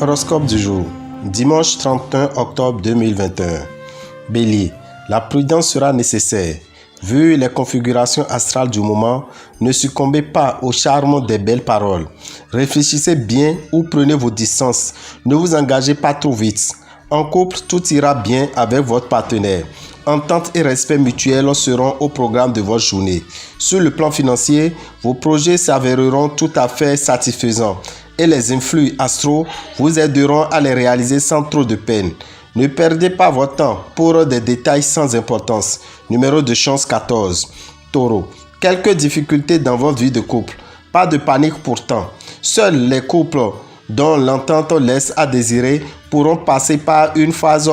Horoscope du jour, dimanche 31 octobre 2021. Bélier, la prudence sera nécessaire. Vu les configurations astrales du moment, ne succombez pas au charme des belles paroles. Réfléchissez bien ou prenez vos distances. Ne vous engagez pas trop vite. En couple, tout ira bien avec votre partenaire. Entente et respect mutuel seront au programme de votre journée. Sur le plan financier, vos projets s'avéreront tout à fait satisfaisants et les influx astraux vous aideront à les réaliser sans trop de peine. Ne perdez pas votre temps pour des détails sans importance. Numéro de chance 14. Taureau. Quelques difficultés dans votre vie de couple. Pas de panique pourtant. Seuls les couples dont l'entente laisse à désirer pourront passer par une phase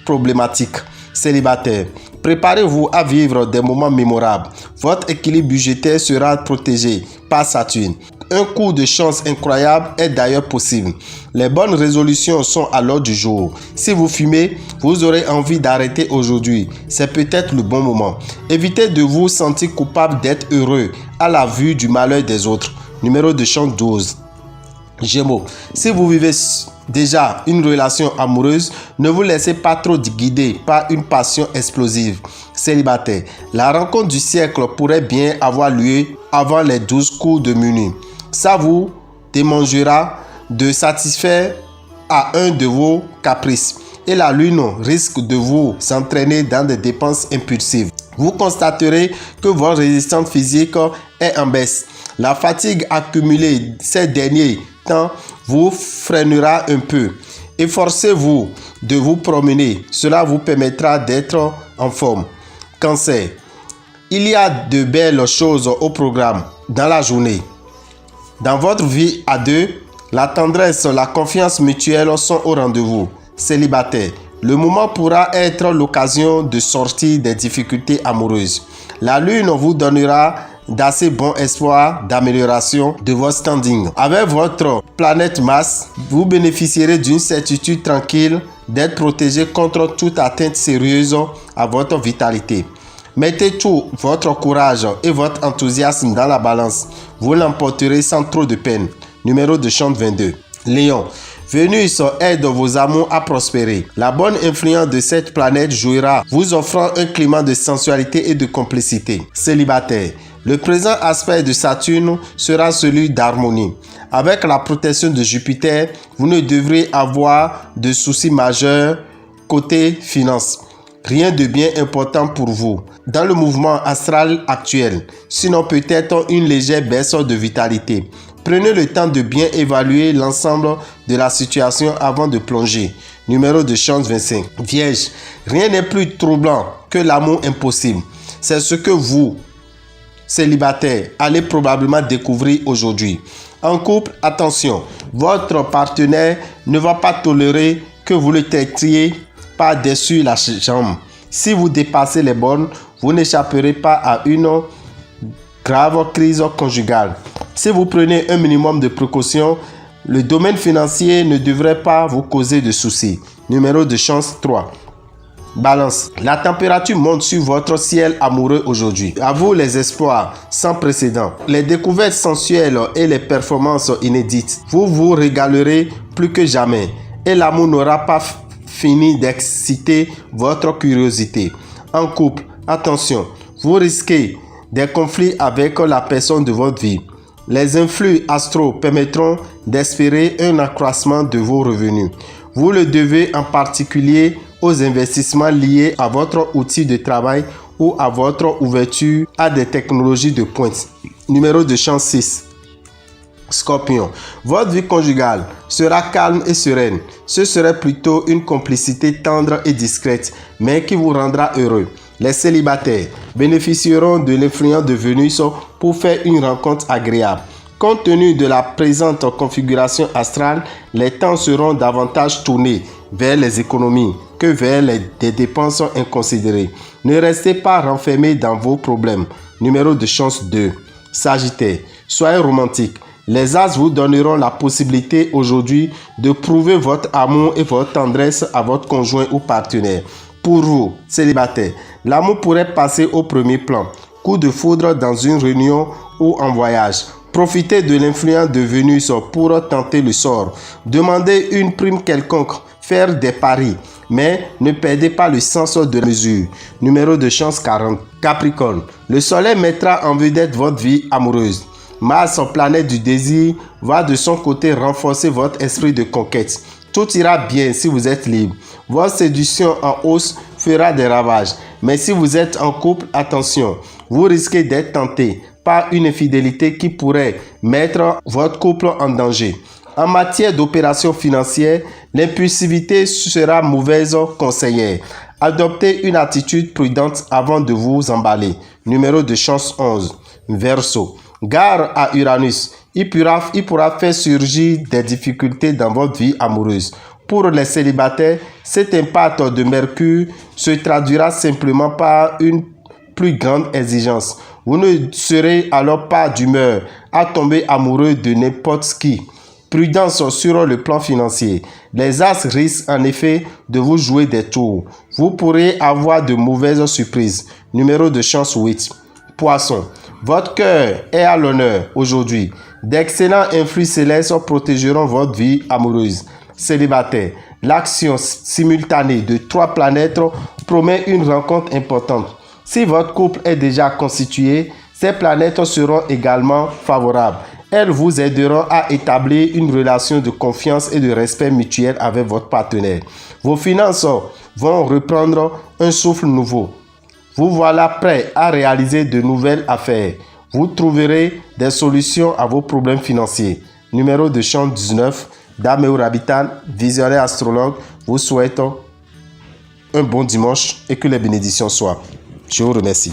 problématique. Célibataire. Préparez-vous à vivre des moments mémorables. Votre équilibre budgétaire sera protégé par Saturne. Un coup de chance incroyable est d'ailleurs possible. Les bonnes résolutions sont à l'ordre du jour. Si vous fumez, vous aurez envie d'arrêter aujourd'hui. C'est peut-être le bon moment. Évitez de vous sentir coupable d'être heureux à la vue du malheur des autres. Numéro de chance 12. Gémeaux. Si vous vivez déjà une relation amoureuse, ne vous laissez pas trop guider par une passion explosive. Célibataire. La rencontre du siècle pourrait bien avoir lieu avant les 12 coups de minuit. Ça vous démangera de satisfaire à un de vos caprices et la lune risque de vous entraîner dans des dépenses impulsives. Vous constaterez que votre résistance physique est en baisse. La fatigue accumulée ces derniers temps vous freinera un peu. Efforcez-vous de vous promener. Cela vous permettra d'être en forme. Cancer. Il y a de belles choses au programme dans la journée. Dans votre vie à deux, la tendresse, la confiance mutuelle sont au rendez-vous. Célibataire. Le moment pourra être l'occasion de sortir des difficultés amoureuses. La lune vous donnera d'assez bons espoirs d'amélioration de votre standing. Avec votre planète Mars, vous bénéficierez d'une certitude tranquille d'être protégé contre toute atteinte sérieuse à votre vitalité. Mettez tout votre courage et votre enthousiasme dans la balance. Vous l'emporterez sans trop de peine. Numéro de chance 22. Lion. Vénus aide vos amours à prospérer. La bonne influence de cette planète jouira, vous offrant un climat de sensualité et de complicité. Célibataire. Le présent aspect de Saturne sera celui d'harmonie. Avec la protection de Jupiter, vous ne devrez avoir de soucis majeurs côté finance. Rien de bien important pour vous dans le mouvement astral actuel, sinon peut-être une légère baisse de vitalité. Prenez le temps de bien évaluer l'ensemble de la situation avant de plonger. Numéro de chance 25. Vierge, rien n'est plus troublant que l'amour impossible. C'est ce que vous, célibataire, allez probablement découvrir aujourd'hui. En couple, attention, votre partenaire ne va pas tolérer que vous le traitiez par-dessus la jambe. Si vous dépassez les bornes, vous n'échapperez pas à une grave crise conjugale. Si vous prenez un minimum de précautions, le domaine financier ne devrait pas vous causer de soucis. Numéro de chance 3. Balance. La température monte sur votre ciel amoureux aujourd'hui. À vous les espoirs sans précédent, les découvertes sensuelles et les performances inédites. Vous vous régalerez plus que jamais et l'amour n'aura pas fini d'exciter votre curiosité. En couple, attention, vous risquez des conflits avec la personne de votre vie. Les influx astraux permettront d'espérer un accroissement de vos revenus. Vous le devez en particulier aux investissements liés à votre outil de travail ou à votre ouverture à des technologies de pointe. Numéro de chance 6. Scorpion, votre vie conjugale sera calme et sereine. Ce serait plutôt une complicité tendre et discrète, mais qui vous rendra heureux. Les célibataires bénéficieront de l'influence de Vénus pour faire une rencontre agréable. Compte tenu de la présente configuration astrale, les temps seront davantage tournés vers les économies que vers des dépenses inconsidérées. Ne restez pas renfermés dans vos problèmes. Numéro de chance 2. Sagittaire, soyez romantique. Les as vous donneront la possibilité aujourd'hui de prouver votre amour et votre tendresse à votre conjoint ou partenaire. Pour vous, célibataire, l'amour pourrait passer au premier plan. Coup de foudre dans une réunion ou en voyage. Profitez de l'influence de Vénus pour tenter le sort. Demandez une prime quelconque. Faire des paris. Mais ne perdez pas le sens de la mesure. Numéro de chance 40. Capricorne. Le soleil mettra en vedette votre vie amoureuse. Mars, planète du désir, va de son côté renforcer votre esprit de conquête. Tout ira bien si vous êtes libre. Votre séduction en hausse fera des ravages. Mais si vous êtes en couple, attention, vous risquez d'être tenté par une infidélité qui pourrait mettre votre couple en danger. En matière d'opérations financières, l'impulsivité sera mauvaise conseillère. Adoptez une attitude prudente avant de vous emballer. Numéro de chance 11. Verseau. Gare à Uranus. Il pourra faire surgir des difficultés dans votre vie amoureuse. Pour les célibataires, cet impact de Mercure se traduira simplement par une plus grande exigence. Vous ne serez alors pas d'humeur à tomber amoureux de n'importe qui. Prudence sur le plan financier. Les astres risquent en effet de vous jouer des tours. Vous pourrez avoir de mauvaises surprises. Numéro de chance 8. Poisson. Votre cœur est à l'honneur aujourd'hui. D'excellents influx célestes protégeront votre vie amoureuse. Célibataire. L'action simultanée de 3 planètes promet une rencontre importante. Si votre couple est déjà constitué, ces planètes seront également favorables. Elles vous aideront à établir une relation de confiance et de respect mutuel avec votre partenaire. Vos finances vont reprendre un souffle nouveau. Vous voilà prêt à réaliser de nouvelles affaires. Vous trouverez des solutions à vos problèmes financiers. Numéro de chance 19. Dame Rabitan, visionnaire astrologue, vous souhaite un bon dimanche et que les bénédictions soient. Je vous remercie.